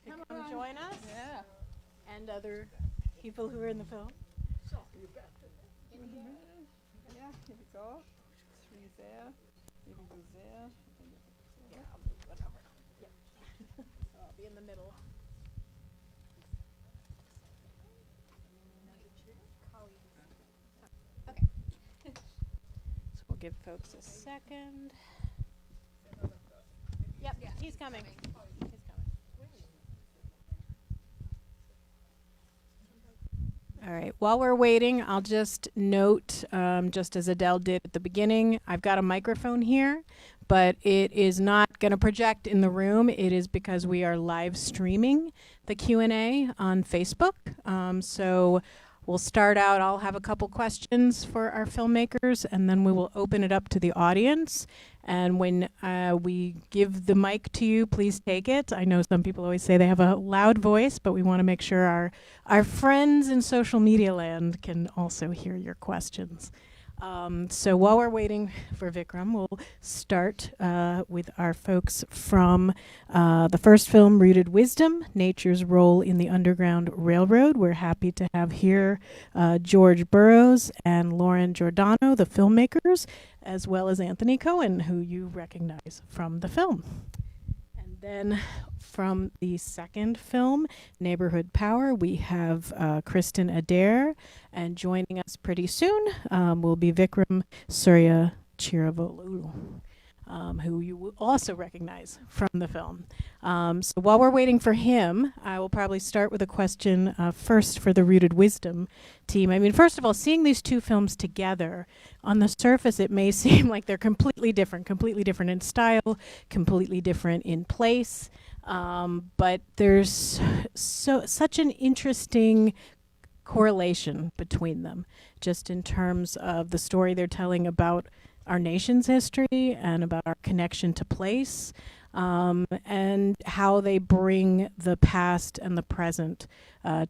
Come join us. Yeah. And other people who are in the film. Yeah, here we go. 3 there. Maybe go there. Yeah, I'll move one over. Yep. So I'll be in the middle. Okay. So we'll give folks a second. Yep, he's coming. He's coming. All right, while we're waiting, I'll just note, just as Adele did at the beginning, I've got a microphone here, but it is not going to project in the room. It is because we are live streaming the Q&A on Facebook. So we'll start out, I'll have a couple questions for our filmmakers, and then we will open it up to the audience. And when we give the mic to you, please take it. I know some people always say they have a loud voice, but we want to make sure our friends in social media land can also hear your questions. So while we're waiting for Vikram, we'll start with our folks from the first film, Rooted Wisdom, Nature's Role in the Underground Railroad. We're happy to have here George Burroughs and Lauren Giordano, the filmmakers, as well as Anthony Cohen, who you recognize from the film. And then from the second film, Neighborhood Power, we have Kristen Adair, and joining us pretty soon will be Vikram Surya Chiravolulu, who you will also recognize from the film. So while we're waiting for him, I will probably start with a question first for the Rooted Wisdom team. I mean, first of all, seeing these two films together, on the surface it may seem like they're completely different in style, completely different in place, but there's such an interesting correlation between them, just in terms of the story they're telling about our nation's history and about our connection to place, and how they bring the past and the present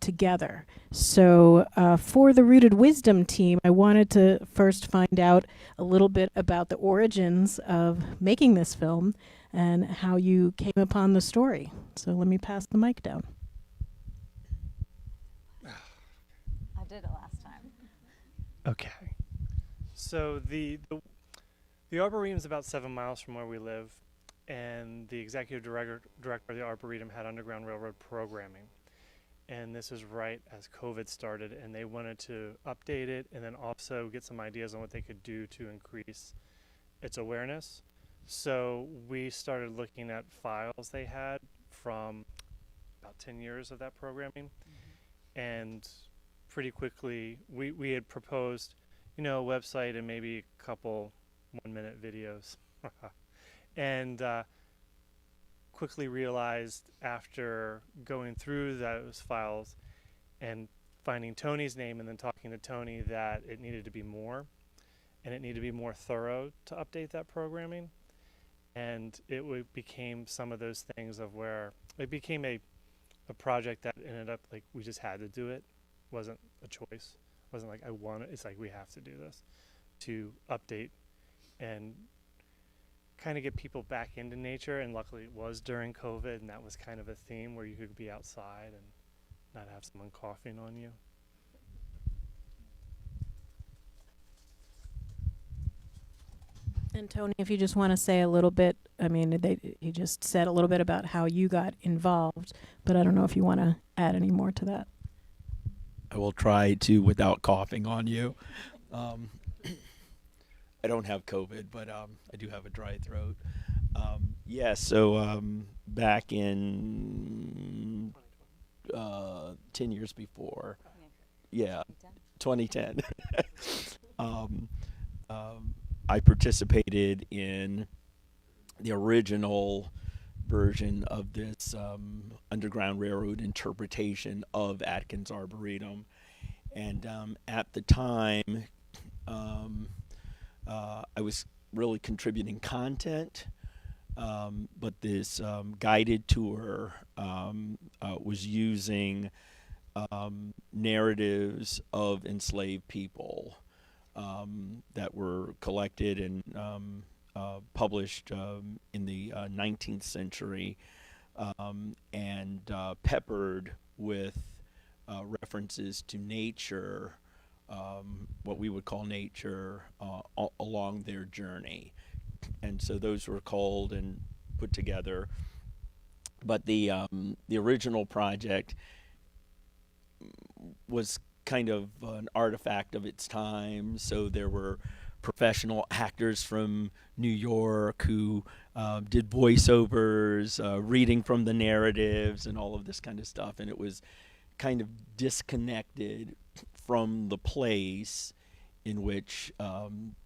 together. So for the Rooted Wisdom team, I wanted to first find out a little bit about the origins of making this film and how you came upon the story. So let me pass the mic down. I did it last time. Okay. So the Arboretum is about 7 miles from where we live, and the executive director of the Arboretum had Underground Railroad programming. And this was right as COVID started, and they wanted to update it and then also get some ideas on what they could do to increase its awareness. So we started looking at files they had from about 10 years of that programming. And pretty quickly, we had proposed, a website and maybe a couple 1-minute videos. And quickly realized after going through those files and finding Tony's name and then talking to Tony that it needed to be more, and it needed to be more thorough to update that programming. And it became some of those things of where it became a project that ended up like we just had to do it. Wasn't a choice. Wasn't like I want it. It's like we have to do this to update and kind of get people back into nature. And luckily it was during COVID, and that was kind of a theme where you could be outside and not have someone coughing on you. And Tony, if you just want to say a little bit, I mean, you just said a little bit about how you got involved, but I don't know if you want to add any more to that. I will try to without coughing on you. I don't have COVID, but I do have a dry throat. So back in 10 years before, 2010, I participated in the original version of this Underground Railroad interpretation of Atkins Arboretum. And at the time, I was really contributing content, but this guided tour was using narratives of enslaved people that were collected and published in the 19th century and peppered with references to nature, what we would call nature, along their journey. And so those were culled and put together. But the original project was kind of an artifact of its time. So there were professional actors from New York who did voiceovers, reading from the narratives, and all of this kind of stuff. And it was kind of disconnected from the place in which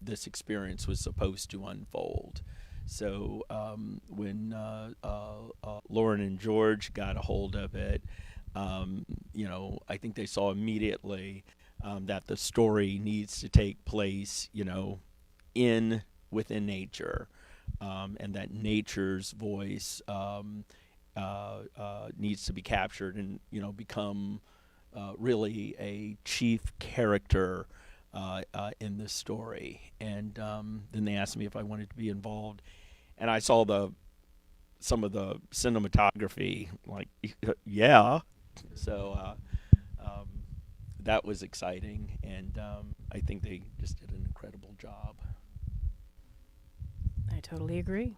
this experience was supposed to unfold. So when Lauren and George got a hold of it, I think they saw immediately that the story needs to take place, within nature, and that nature's voice needs to be captured and become really a chief character in this story. And then they asked me if I wanted to be involved, and I saw some of the cinematography, like, yeah. So that was exciting, and I think they just did an incredible job. I totally agree.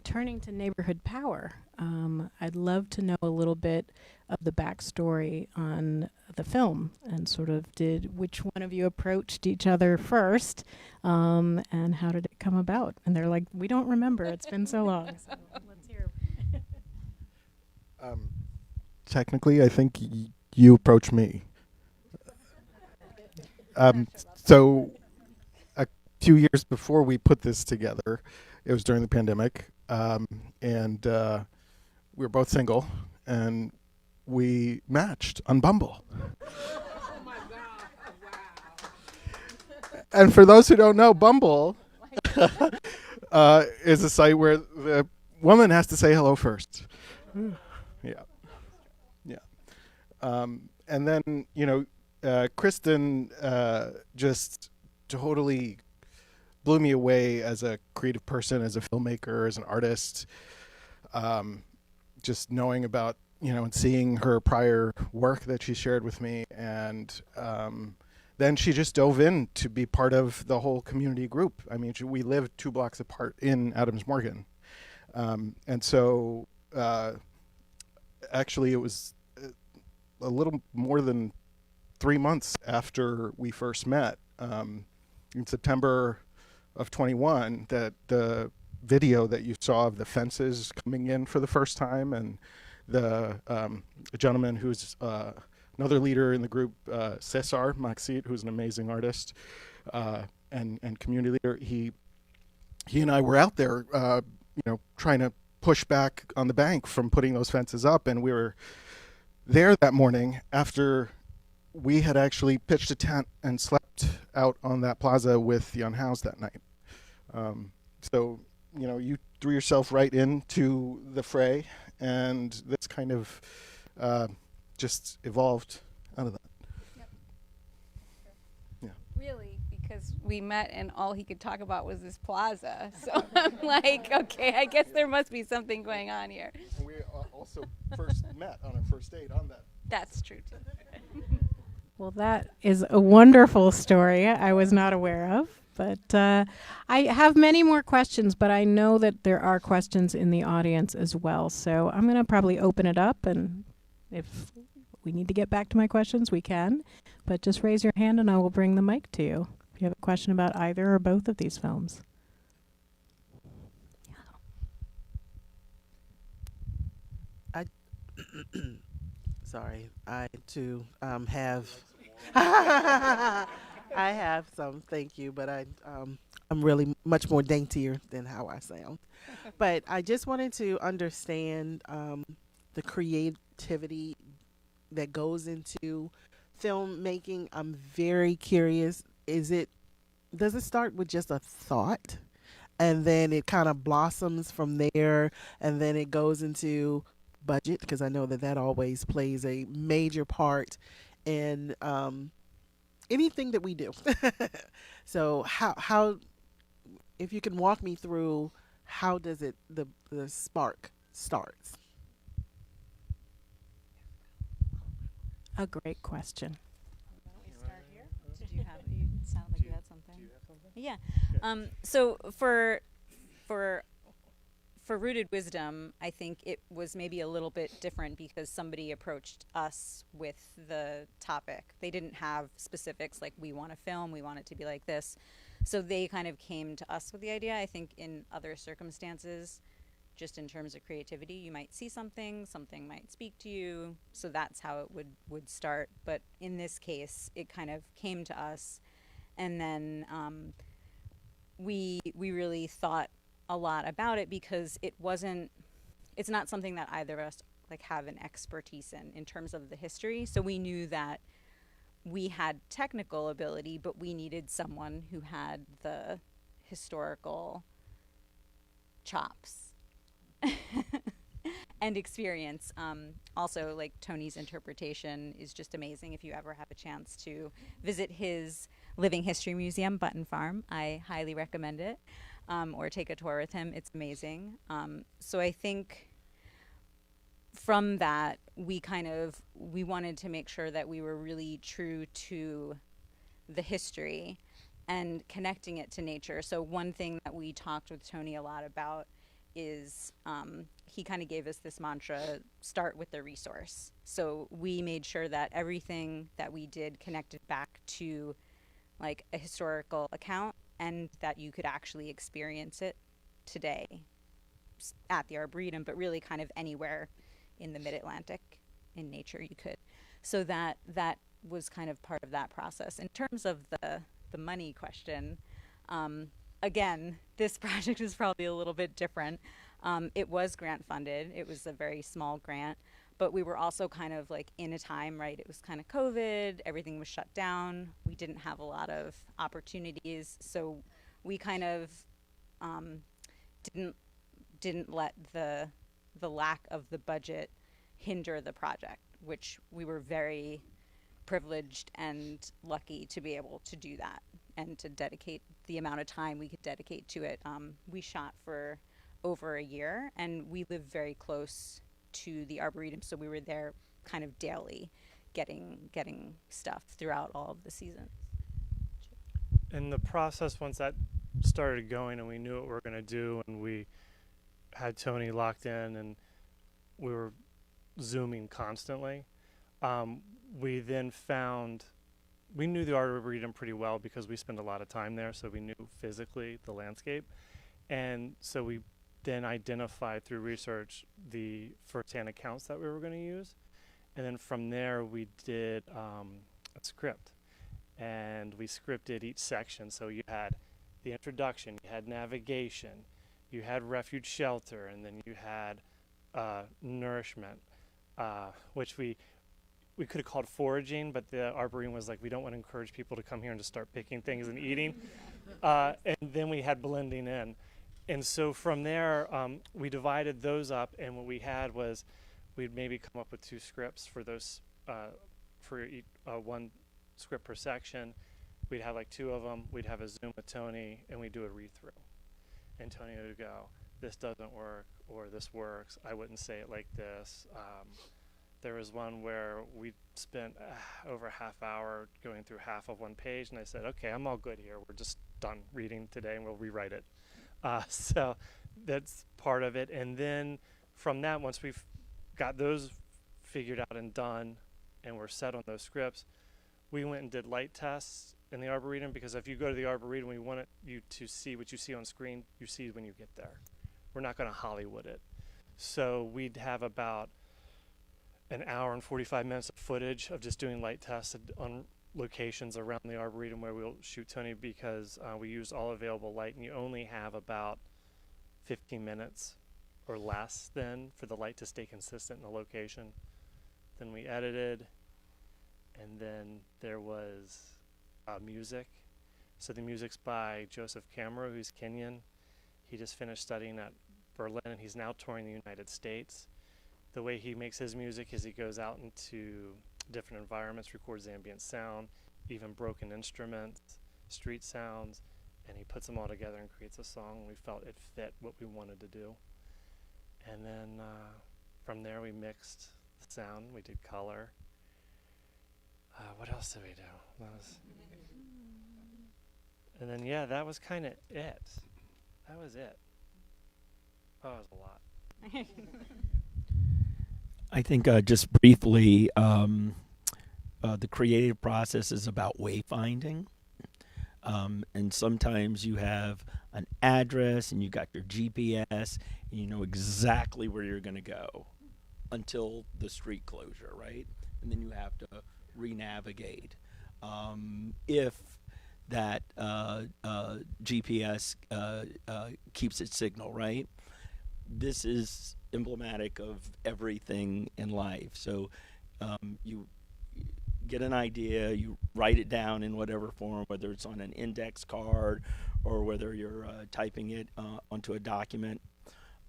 Turning to Neighborhood Power, I'd love to know a little bit of the backstory on the film and sort of which one of you approached each other first, and how did it come about? And they're like, we don't remember. It's been so long. So let's hear. Technically, I think you approached me. So a few years before we put this together, it was during the pandemic, and we were both single, and we matched on Bumble. Oh my God! Wow. And for those who don't know, Bumble is a site where the woman has to say hello first. Yeah. And then, Kristen just totally blew me away as a creative person, as a filmmaker, as an artist. Just knowing about, and seeing her prior work that she shared with me. And then she just dove in to be part of the whole community group. I mean, we live 2 blocks apart in Adams Morgan. And so actually it was a little more than 3 months after we first met, in September of 21, that the video that you saw of the fences coming in for the first time, and the gentleman who's another leader in the group, Cesar Maxit, who's an amazing artist and community leader, he and I were out there, trying to push back on the bank from putting those fences up, and we were there that morning after we had actually pitched a tent and slept out on that plaza with the unhoused that night. So, you threw yourself right into the fray, and this kind of just evolved out of that. Yep. Yeah. Really, because we met and all he could talk about was this plaza. So I'm like, okay, I guess there must be something going on here. And we also first met on our first date on that. That's true too. Well, that is a wonderful story I was not aware of. But I have many more questions, but I know that there are questions in the audience as well. So I'm going to probably open it up, and if we need to get back to my questions, we can. But just raise your hand and I will bring the mic to you if you have a question about either or both of these films. Sorry, I too have. I have some, thank you, but I'm really much more daintier than how I sound. But I just wanted to understand the creativity that goes into filmmaking. I'm very curious. Does it start with just a thought, and then it kind of blossoms from there, and then it goes into budget, because I know that always plays a major part in anything that we do. So how if you can walk me through, how does the spark starts? A great question. Did you have? You sounded like you had something. Do you have something? Yeah. Yeah. So for Rooted Wisdom, I think it was maybe a little bit different because somebody approached us with the topic. They didn't have specifics like we want to film, we want it to be like this. So they kind of came to us with the idea. I think in other circumstances, just in terms of creativity, you might see something might speak to you. So that's how it would start. But in this case, it kind of came to us, and then we really thought a lot about it because it's not something that either of us like have an expertise in terms of the history. So we knew that we had technical ability, but we needed someone who had the historical chops and experience. Also, like Tony's interpretation is just amazing. If you ever have a chance to visit his Living History Museum, Button Farm, I highly recommend it. Or take a tour with him. It's amazing. So I think from that, we wanted to make sure that we were really true to the history and connecting it to nature. So one thing that we talked with Tony a lot about is he kind of gave us this mantra, start with the resource. So we made sure that everything that we did connected back to like a historical account and that you could actually experience it today at the Arboretum, but really kind of anywhere in the Mid-Atlantic in nature you could. So that was kind of part of that process. In terms of the money question, again, this project is probably a little bit different. It was grant funded. It was a very small grant, but we were also kind of like in a time, right? It was kind of COVID, everything was shut down. We didn't have a lot of opportunities. So we kind of didn't let the lack of the budget hinder the project, which we were very privileged and lucky to be able to do that and to dedicate the amount of time we could dedicate to it. We shot for over a year and we lived very close to the Arboretum, so we were there kind of daily getting stuff throughout all of the seasons. And the process, once that started going and we knew what we were going to do and we had Tony locked in and we were Zooming constantly, we then we knew the Arboretum pretty well because we spent a lot of time there, so we knew physically the landscape. And so we then identified through research the first-hand accounts that we were going to use. And then from there, we did a script. And we scripted each section. So you had the introduction, you had navigation, you had refuge shelter, and then you had nourishment, which we could have called foraging, but the Arboretum was like, we don't want to encourage people to come here and just start picking things and eating. And then we had blending in. And so from there, we divided those up, and what we had was we'd maybe come up with 2 scripts for those, for each, 1 script per section. We'd have like 2 of them. We'd have a Zoom with Tony, and we'd do a read-through. And Tony would go, this doesn't work, or this works. I wouldn't say it like this. There was one where we spent over a half hour going through half of 1 page, and I said, okay, I'm all good here. We're just done reading today, and we'll rewrite it. So that's part of it. And then from that, once we've got those figured out and done, and we're set on those scripts, we went and did light tests in the Arboretum, because if you go to the Arboretum, we want you to see what you see on screen, you see when you get there. We're not going to Hollywood it. So we'd have about an hour and 45 minutes of footage of just doing light tests on locations around the Arboretum where we'll shoot Tony, because we use all available light, and you only have about 15 minutes or less then for the light to stay consistent in the location. Then we edited, and then there was music. So the music's by Joseph Camero, who's Kenyan. He just finished studying at Berlin, and he's now touring the United States. The way he makes his music is he goes out into different environments, records ambient sound, even broken instruments, street sounds, and he puts them all together and creates a song. We felt it fit what we wanted to do. And then from there we mixed the sound, we did color. What else did we do? And then, yeah, that was kind of it. That was it. Oh, it was a lot. I think just briefly, the creative process is about wayfinding. And sometimes you have an address and you got your GPS and you know exactly where you're going to go until the street closure, right? And then you have to re-navigate. If that GPS keeps its signal, right? This is emblematic of everything in life. So you get an idea, you write it down in whatever form, whether it's on an index card or whether you're typing it onto a document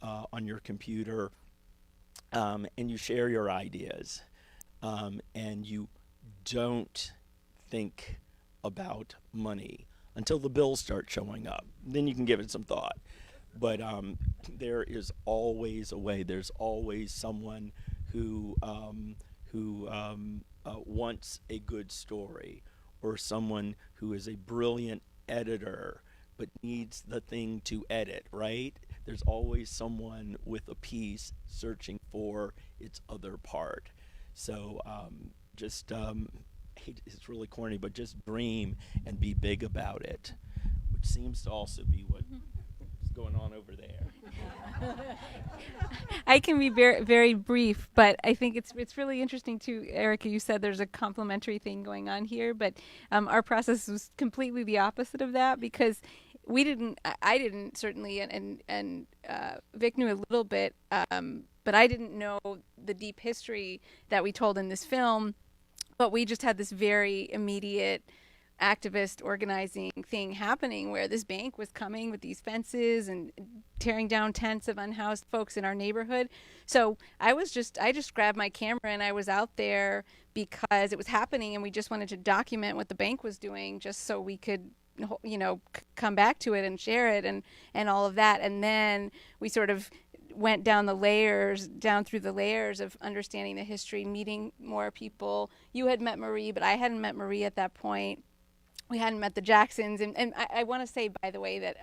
on your computer, and you share your ideas, and you don't think about money until the bills start showing up. Then you can give it some thought. But there is always a way. There's always someone who wants a good story, or someone who is a brilliant editor but needs the thing to edit, right? There's always someone with a piece searching for its other part. So it's really corny, but just dream and be big about it, which seems to also be what is going on over there. I can be very, very brief, but I think it's really interesting too, Erica. You said there's a complementary thing going on here, but our process was completely the opposite of that, because I didn't certainly, and Vic knew a little bit, but I didn't know the deep history that we told in this film. But we just had this very immediate activist organizing thing happening where this bank was coming with these fences and tearing down tents of unhoused folks in our neighborhood. So I just grabbed my camera and I was out there because it was happening, and we just wanted to document what the bank was doing just so we could, you know, come back to it and share it and all of that. And then we sort of went down through the layers of understanding the history, meeting more people. You had met Marie, but I hadn't met Marie at that point. We hadn't met the Jacksons. And I want to say, by the way, that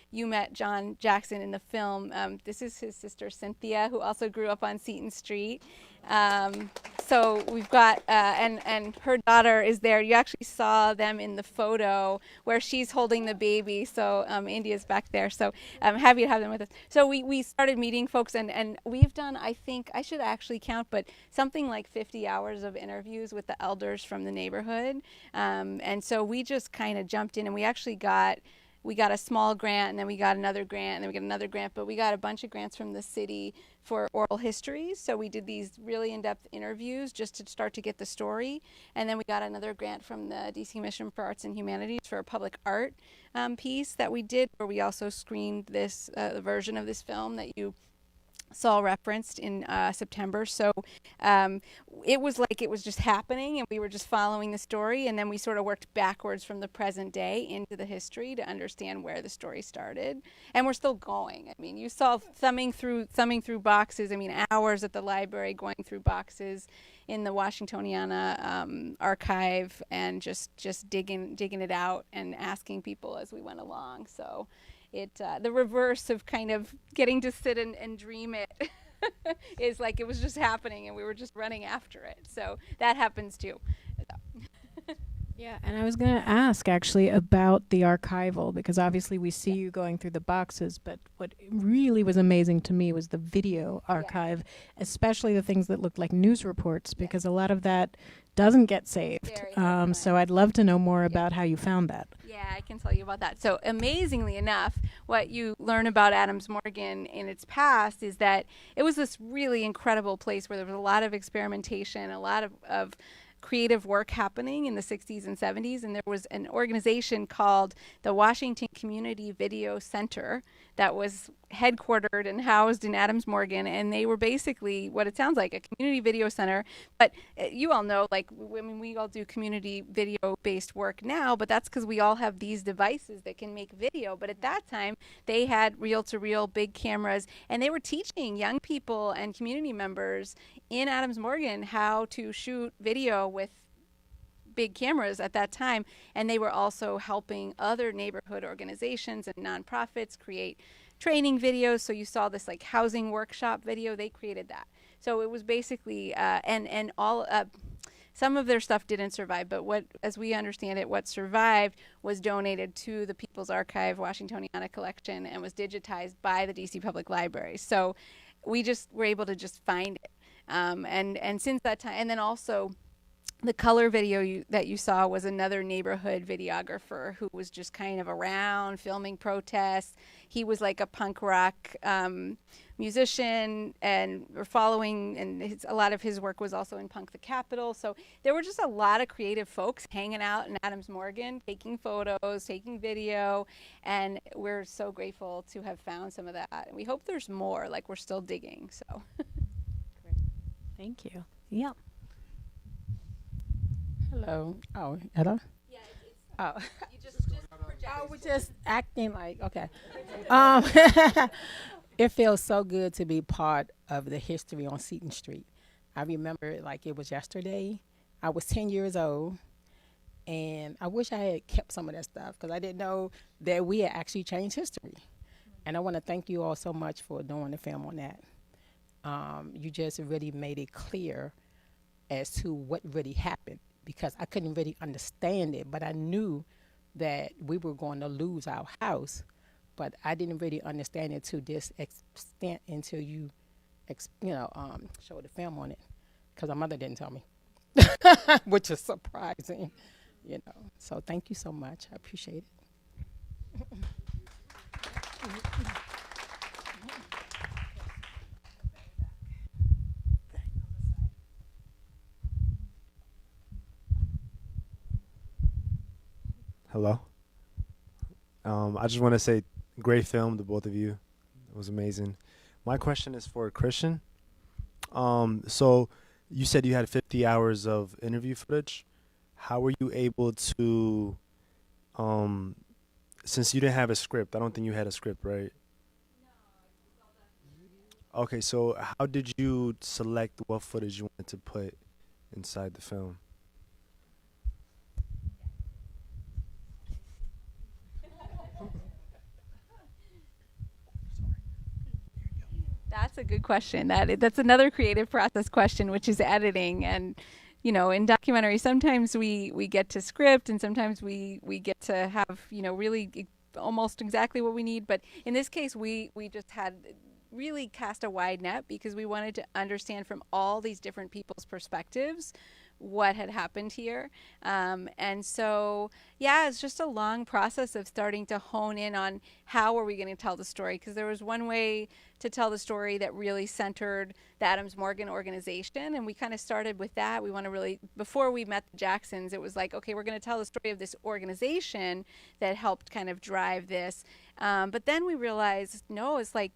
you met John Jackson in the film. This is his sister, Cynthia, who also grew up on Seton Street. So we've got, and her daughter is there. You actually saw them in the photo where she's holding the baby. So India's back there. So I'm happy to have them with us. So we started meeting folks, and we've done, I think, I should actually count, but something like 50 hours of interviews with the elders from the neighborhood. And so we just kind of jumped in, and we actually got a small grant, and then we got another grant, and then we got another grant, but we got a bunch of grants from the city for oral histories. So we did these really in-depth interviews just to start to get the story. And then we got another grant from the DC Commission for Arts and Humanities for a public art piece that we did, where we also screened this version of this film that you saw referenced in September. So it was like it was just happening, and we were just following the story, and then we sort of worked backwards from the present day into the history to understand where the story started. And we're still going. I mean, you saw thumbing through boxes. I mean, hours at the library going through boxes in the Washingtoniana archive, and just digging it out and asking people as we went along. So the reverse of kind of getting to sit and dream it is like it was just happening and we were just running after it. So that happens too. Yeah, and I was going to ask actually about the archival, because obviously we see you going through the boxes, but what really was amazing to me was the video archive, especially the things that looked like news reports, because a lot of that doesn't get saved. So I'd love to know more about how you found that. Yeah, I can tell you about that. So amazingly enough, what you learn about Adams Morgan in its past is that it was this really incredible place where there was a lot of experimentation, a lot of creative work happening in the 60s and 70s, and there was an organization called the Washington Community Video Center that was headquartered and housed in Adams Morgan, and they were basically what it sounds like, a community video center. But you all know, like, I mean, we all do community video based work now, but that's because we all have these devices that can make video. But at that time, they had reel to reel big cameras, and they were teaching young people and community members in Adams Morgan how to shoot video with big cameras at that time. And they were also helping other neighborhood organizations and nonprofits create training videos. So you saw this like housing workshop video, they created that. So it was basically and all some of their stuff didn't survive, but what, as we understand it, what survived was donated to the People's Archive Washingtoniana collection and was digitized by the DC Public Library. So we just were able to just find it. And since that time, and then also the color video that you saw was another neighborhood videographer who was just kind of around filming protests. He was like a punk rock musician and following, and a lot of his work was also in Punk the Capitol. So there were just a lot of creative folks hanging out in Adams Morgan, taking photos, taking video, and we're so grateful to have found some of that. And we hope there's more, like we're still digging. So Thank you. Yep. Hello. Oh, hello. yeah, Oh, you just I was just acting like okay. It feels so good to be part of the history on Seton Street. I remember it like it was yesterday. I was 10 years old, and I wish I had kept some of that stuff because I didn't know that we had actually changed history. And I want to thank you all so much for doing the film on that. You just really made it clear as to what really happened, because I couldn't really understand it, but I knew that we were going to lose our house, but I didn't really understand it to this extent until you, showed the film on it, because my mother didn't tell me, which is surprising, So thank you so much. I appreciate it. Hello. I just want to say, great film to both of you. It was amazing. My question is for Christian. So you said you had 50 hours of interview footage. How were you able to, since you didn't have a script, I don't think you had a script, right? Okay, so how did you select what footage you wanted to put inside the film? That's a good question. That's another creative process question, which is editing. And in documentary, sometimes we get to script, and sometimes we get to have really almost exactly what we need. But in this case, we just had really cast a wide net because we wanted to understand from all these different people's perspectives what had happened here. And so, yeah, it's just a long process of starting to hone in on how are we going to tell the story, because there was one way to tell the story that really centered the Adams Morgan organization, and we kind of started with that. We want to really, before we met the Jacksons, it was like, okay, we're going to tell the story of this organization that helped kind of drive this. But then we realized, no, it's like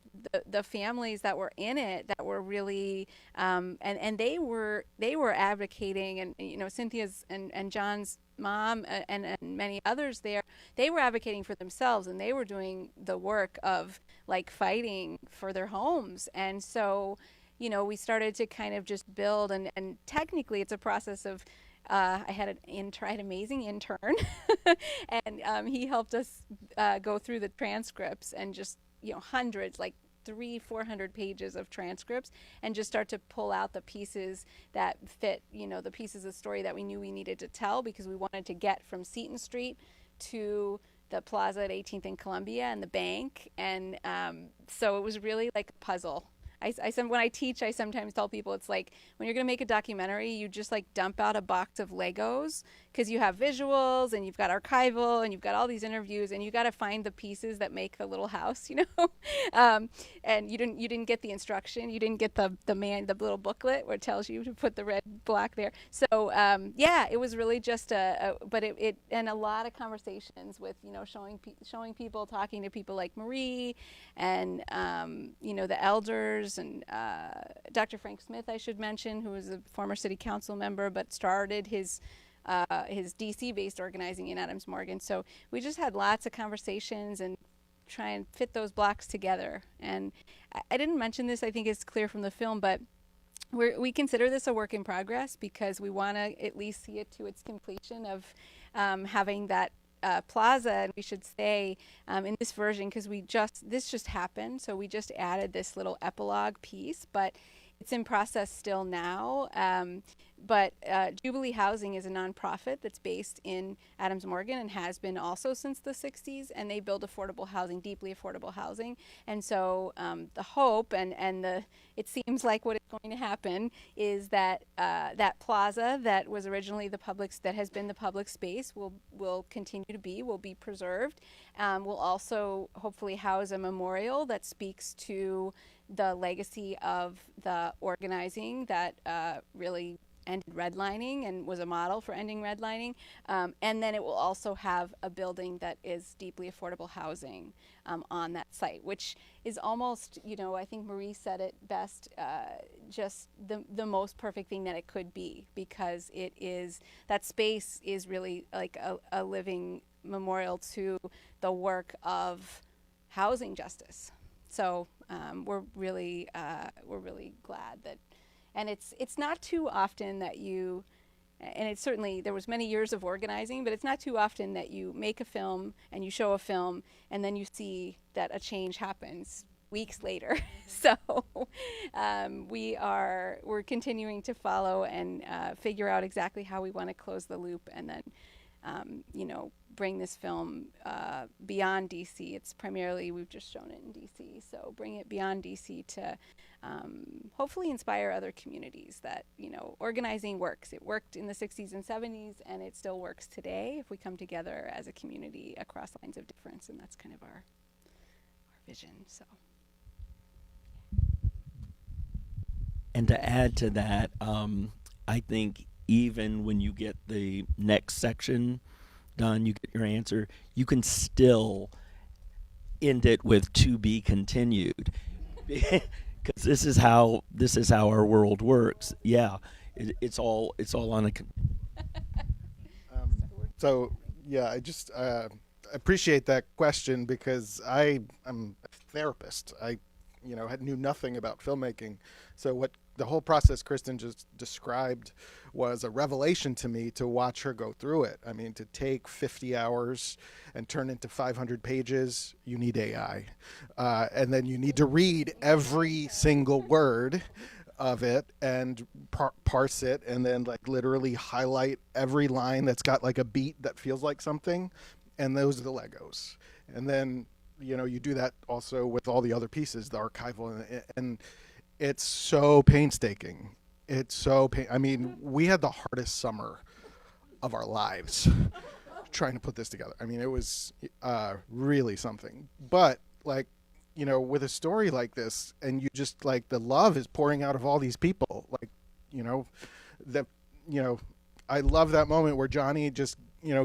the families that were in it that were really, and they were advocating, and Cynthia's and John's mom and many others there, they were advocating for themselves, and they were doing the work of like fighting for their homes. And so, we started to kind of just build, and technically it's a process of, I had an amazing intern, and he helped us go through the transcripts and just, hundreds, like 300-400 pages of transcripts, and just start to pull out the pieces that fit, the pieces of the story that we knew we needed to tell, because we wanted to get from Seton Street to the plaza at 18th and Columbia and the bank. And so it was really like a puzzle. when I teach, I sometimes tell people it's like when you're going to make a documentary, you just like dump out a box of Legos because you have visuals and you've got archival and you've got all these interviews and you got to find the pieces that make the little house, you know. And you didn't get the instruction, you didn't get the little booklet where it tells you to put the red block there. So yeah, it was really just but it and a lot of conversations with, you know, showing people, talking to people like Marie and you know, the elders and Dr. Frank Smith, I should mention, who was a former city council member but started his DC-based organizing in Adams Morgan. So we just had lots of conversations and try and fit those blocks together. And I didn't mention this, I think it's clear from the film, but we consider this a work in progress because we want to at least see it to its completion of having that plaza. And we should say in this version, because this just happened, so we just added this little epilogue piece, but it's in process still now. But Jubilee Housing is a nonprofit that's based in Adams Morgan and has been also since the 60s, and they build affordable housing, deeply affordable housing. And so the hope and it seems like what is going to happen is that that plaza that was originally that has been the public space will continue to will be preserved. Will also hopefully house a memorial that speaks to the legacy of the organizing that really ended redlining and was a model for ending redlining. And then it will also have a building that is deeply affordable housing on that site, which is almost, you know, I think Marie said it best, just the most perfect thing that it could be, because that space is really like a living memorial to the work of housing justice. So we're really glad that. And it's not too often that and it's certainly, there was many years of organizing, but it's not too often that you make a film and you show a film and then you see that a change happens weeks later. So we're continuing to follow and figure out exactly how we want to close the loop and then, you know, bring this film beyond DC. It's primarily, we've just shown it in DC, so bring it beyond DC to hopefully inspire other communities that, you know, organizing works. It worked in the 60s and 70s, and it still works today if we come together as a community across lines of difference, and that's kind of our vision. So. And to add to that, I think even when you get the next section done, you get your answer, you can still end it with "to be continued," because this is how our world works. Yeah, it's all on a. So yeah, I just appreciate that question because I'm a therapist. I knew nothing about filmmaking, so what the whole process Kristen just described was a revelation to me to watch her go through it. I mean, to take 50 hours and turn into 500 pages, you need AI. And then you need to read every single word of it and parse it and then like literally highlight every line that's got like a beat that feels like something. And those are the Legos. And then, you do that also with all the other pieces, the archival, and it's so painstaking. I mean, we had the hardest summer of our lives trying to put this together. I mean, it was really something. But like, with a story like this, and you just like the love is pouring out of all these people. Like, I love that moment where Johnny just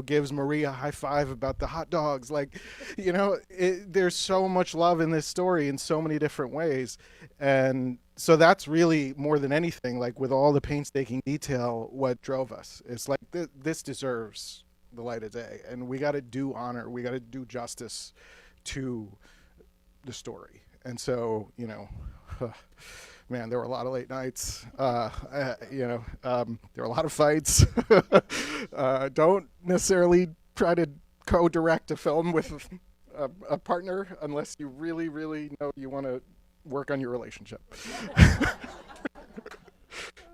gives Maria a high five about the hot dogs. Like, there's so much love in this story in so many different ways. And so that's really more than anything, like with all the painstaking detail, what drove us. It's like this deserves the light of day, and we got to do honor. We got to do justice to the story. And so, man, there were a lot of late nights. There were a lot of fights. Don't necessarily try to co-direct a film with a partner unless you really, really know you want to work on your relationship.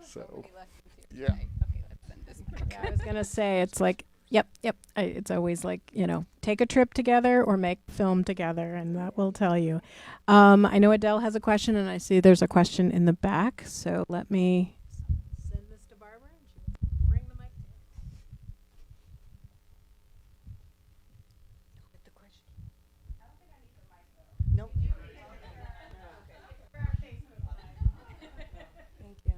So, yeah. Yeah, I was gonna say it's like Yep. It's always like, take a trip together or make a film together, and that will tell you. I know Adele has a question, and I see there's a question in the back. So let me send this to Barbara, and she'll bring the mic to Nope. Thank you.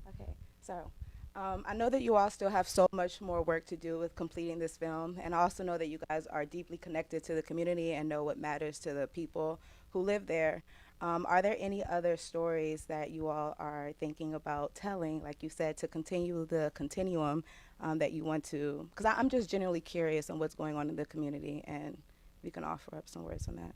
Okay, so I know that you all still have so much more work to do with completing this film, and I also know that you guys are deeply connected to the community and know what matters to the people who live there. Are there any other stories that you all are thinking about telling, like you said, to continue the continuum that you want to? Because I'm just genuinely curious on what's going on in the community, and we can offer up some words on that.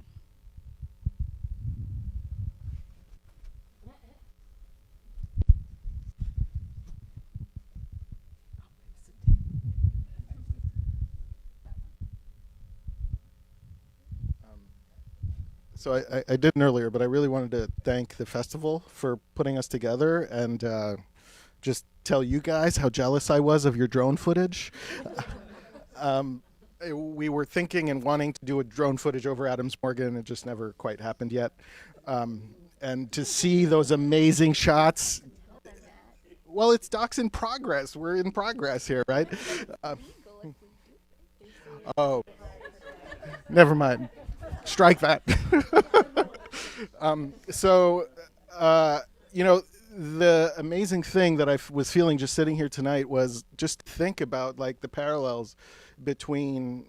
So I didn't earlier, but I really wanted to thank the festival for putting us together and just tell you guys how jealous I was of your drone footage. We were thinking and wanting to do a drone footage over Adams Morgan. It just never quite happened yet. And to see those amazing shots. Well, it's docs in progress. We're in progress here, right? Oh, never mind. Strike that. The amazing thing that I was feeling just sitting here tonight was just think about like the parallels between,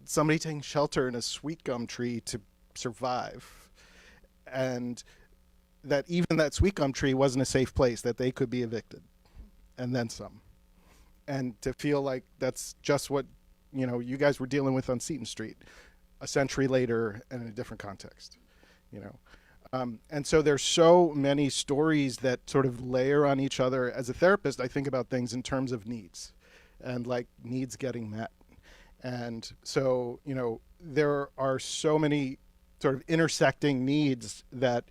somebody taking shelter in a sweet gum tree to survive, and that even that sweet gum tree wasn't a safe place, that they could be evicted and then some. And to feel like that's just what, you guys were dealing with on Seton Street a century later and in a different context, and so there's so many stories that sort of layer on each other. As a therapist, I think about things in terms of needs and like needs getting met. And so, there are so many sort of intersecting needs that,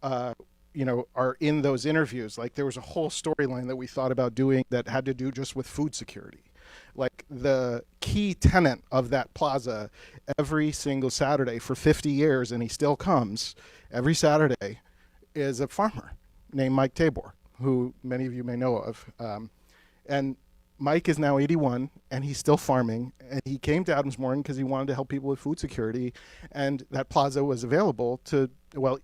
are in those interviews. Like there was a whole storyline that we thought about doing that had to do just with food security. Like the key tenant of that plaza every single Saturday for 50 years, and he still comes every Saturday, is a farmer named Mike Tabor, who many of you may know of. And Mike is now 81, and he's still farming. And he came to Adams Morgan because he wanted to help people with food security. And that plaza was available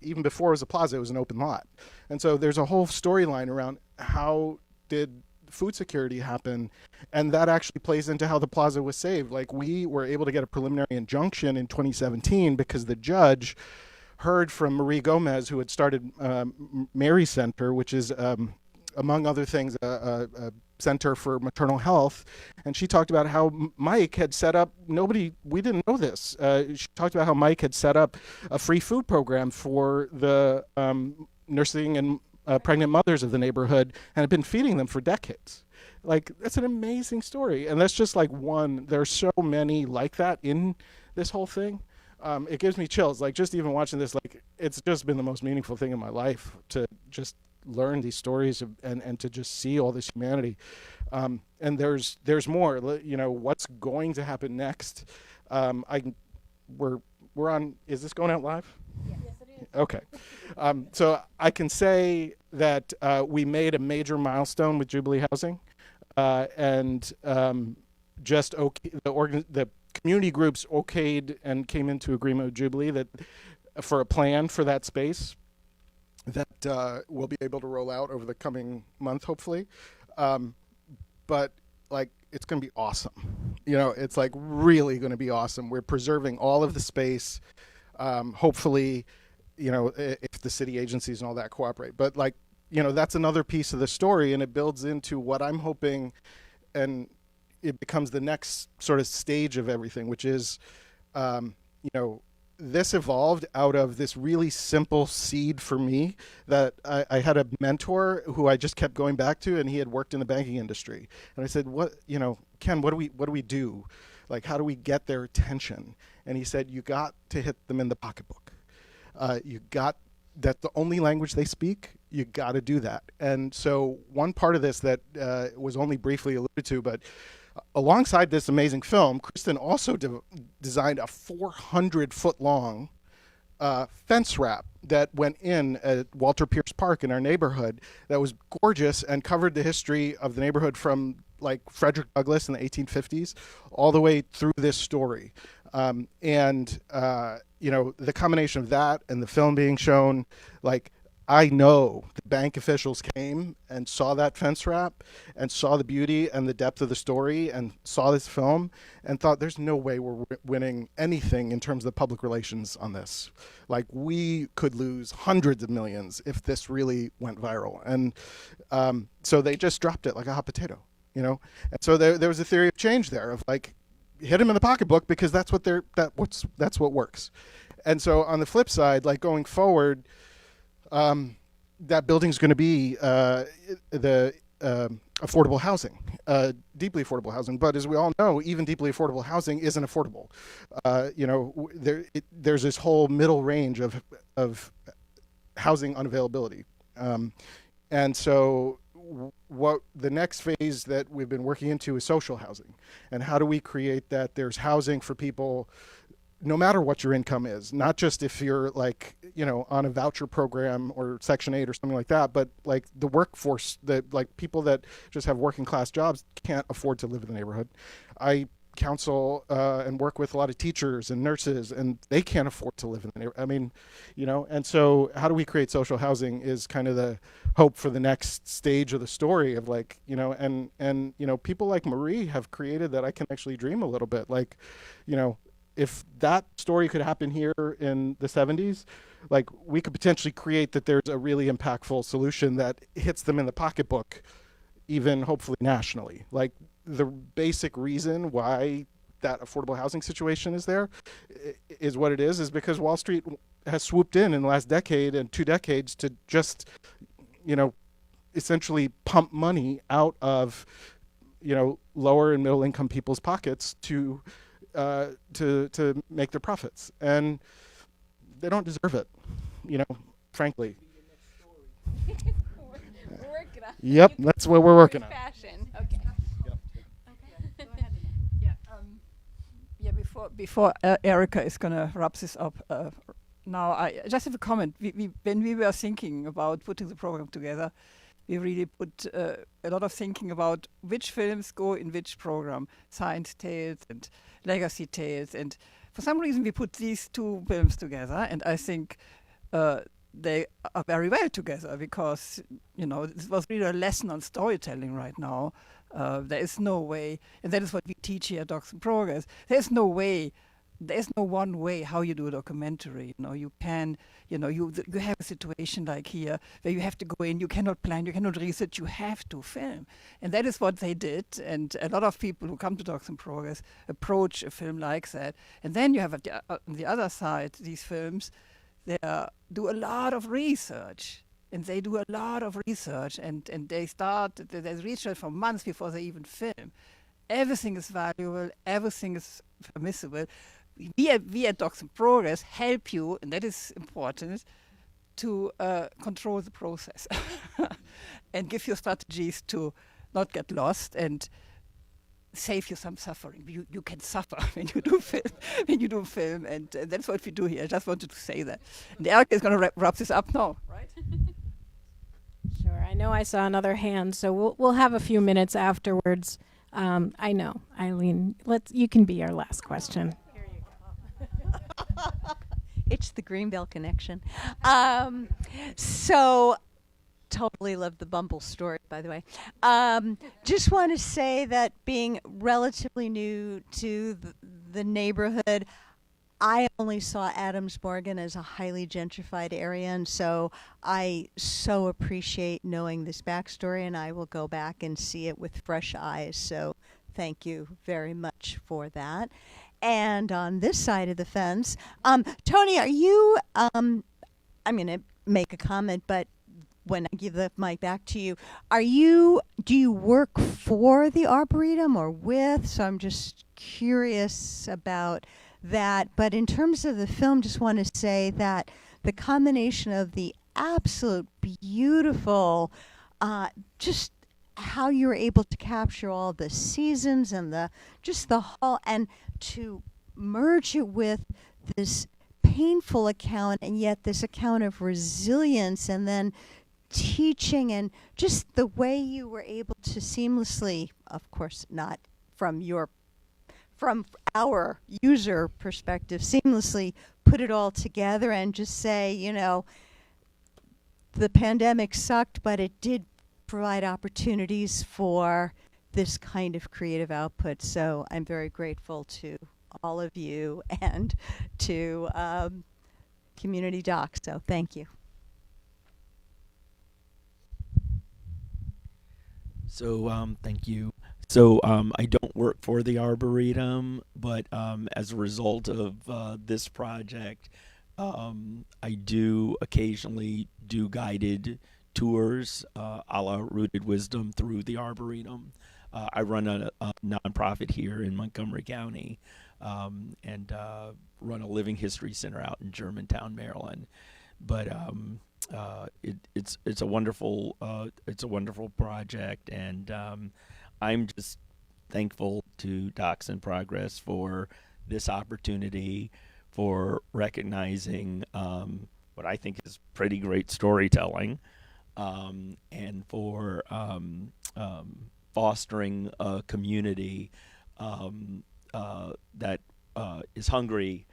even before it was a plaza, it was an open lot. And so there's a whole storyline around how did food security happen, and that actually plays into how the plaza was saved. Like we were able to get a preliminary injunction in 2017 because the judge heard from Marie Gomez, who had started Mary Center, which is among other things a center for maternal health, and she talked about how Mike had set up, we didn't know this, she talked about how Mike had set up a free food program for the nursing and pregnant mothers of the neighborhood and had been feeding them for decades. Like, that's an amazing story. And that's just like one. There's so many like that in this whole thing. It gives me chills. Like, just even watching this, like, it's just been the most meaningful thing in my life to just learn these stories and to just see all this humanity. And there's more. What's going to happen next? We're on. Is this going out live? Yes. Okay. So I can say that we made a major milestone with Jubilee Housing, and the community groups okayed and came into agreement with Jubilee that for a plan for that space that we'll be able to roll out over the coming month, hopefully. But like, it's going to be awesome. It's like really going to be awesome. We're preserving all of the space. Hopefully, if the city agencies and all that cooperate. But like, that's another piece of the story, and it builds into what I'm hoping, and it becomes the next sort of stage of everything, which is, this evolved out of this really simple seed for me that I had a mentor who I just kept going back to, and he had worked in the banking industry. And I said, Ken, what do we do? Like, how do we get their attention? And he said, you got to hit them in the pocketbook. That's the only language they speak. You got to do that. And so one part of this that was only briefly alluded to, but Alongside this amazing film, Kristen also designed a 400-foot-long fence wrap that went in at Walter Pierce Park in our neighborhood that was gorgeous and covered the history of the neighborhood from like Frederick Douglass in the 1850s all the way through this story. You know, the combination of that and the film being shown, like, I know the bank officials came and saw that fence wrap and saw the beauty and the depth of the story and saw this film and thought there's no way we're winning anything in terms of public relations on this. Like, we could lose hundreds of millions if this really went viral. And so they just dropped it like a hot potato, you know? And so there was a theory of change there of like, hit them in the pocketbook because that's what works. And so on the flip side, like going forward, that building's going to be the affordable housing, deeply affordable housing. But as we all know, even deeply affordable housing isn't affordable. You know, there's this whole middle range of housing unavailability. And so what the next phase that we've been working into is social housing. And how do we create that there's housing for people no matter what your income is, not just if you're like, you know, on a voucher program or Section 8 or something like that, but like the workforce, that like people that just have working class jobs can't afford to live in the neighborhood. I counsel and work with a lot of teachers and nurses, and they can't afford to live in the neighborhood. I mean, you know, and so how do we create social housing is kind of the hope for the next stage of the story of like, you know, and you know, people like Marie have created that I can actually dream a little bit. Like, you know, if that story could happen here in the 70s, like we could potentially create that there's a really impactful solution that hits them in the pocketbook, even hopefully nationally. Like the basic reason why that affordable housing situation is there is what it is because Wall Street has swooped in the last decade and 2 decades to just, you know, essentially pump money out of, you know, lower and middle income people's pockets to make their profits, and they don't deserve it, you know, frankly. We're working on Yep, that's what we're working on. fashion. Okay. Yeah, before Erica is going to wrap this up, now I just have a comment. When we were thinking about putting the program together, we really put a lot of thinking about which films go in which program, Science Tales and Legacy Tales. And for some reason, we put these 2 films together, and I think they are very well together because, you know, this was really a lesson on storytelling right now. There is no way, and that is what we teach here at Docs in Progress, there's no one way how you do a documentary. You know, you can, you know, you have a situation like here where you have to go in, you cannot plan, you cannot research, you have to film. And that is what they did. And a lot of people who come to Docs in Progress approach a film like that. And then you have on the other side, these films, they do a lot of research. And they do a lot of research, and they there's research for months before they even film. Everything is valuable, everything is permissible. We at Docs in Progress help you, and that is important, to control the process and give you strategies to not get lost and save you some suffering. You can suffer when you do film, and that's what we do here. I just wanted to say that. And Erica is going to wrap this up now, right? Sure. I know I saw another hand, so we'll have a few minutes afterwards. I know, Eileen. You can be our last question. It's the Greenbelt connection. So, totally love the Bumble story, by the way. Just want to say that being relatively new to the neighborhood, I only saw Adams Morgan as a highly gentrified area, and so I so appreciate knowing this backstory, and I will go back and see it with fresh eyes. So thank you very much for that. And on this side of the fence, Tony, are you, I'm going to make a comment, but when I give the mic back to you, do you work for the Arboretum or with? So I'm just curious about that. But in terms of the film, just want to say that the combination of the absolute beautiful, just how you were able to capture all the seasons and just the whole, and to merge it with this painful account and yet this account of resilience, and then teaching, and just the way you were able to seamlessly, of course not from our user perspective, seamlessly put it all together and just say, the pandemic sucked, but it did provide opportunities for this kind of creative output. So I'm very grateful to all of you and to Community Docs. So thank you. So thank you. So I don't work for the Arboretum, but as a result of this project, I do occasionally do guided tours a la Rooted Wisdom through the Arboretum. I run a nonprofit here in Montgomery County, and run a living history center out in Germantown, Maryland. But it's a wonderful project, and I'm just thankful to Docs in Progress for this opportunity, for recognizing what I think is pretty great storytelling, and for fostering a community that is hungry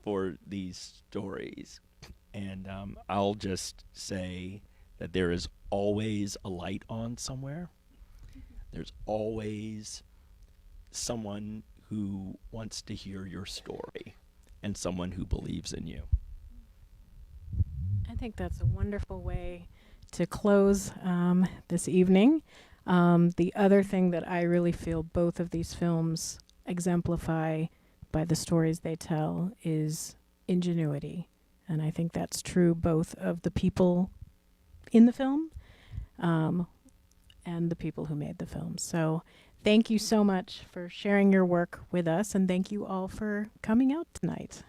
for these stories. And I'll just say that there is always a light on somewhere. There's always someone who wants to hear your story and someone who believes in you. I think that's a wonderful way to close this evening. The other thing that I really feel both of these films exemplify by the stories they tell is ingenuity. And I think that's true both of the people in the film and the people who made the film. So thank you so much for sharing your work with us, and thank you all for coming out tonight.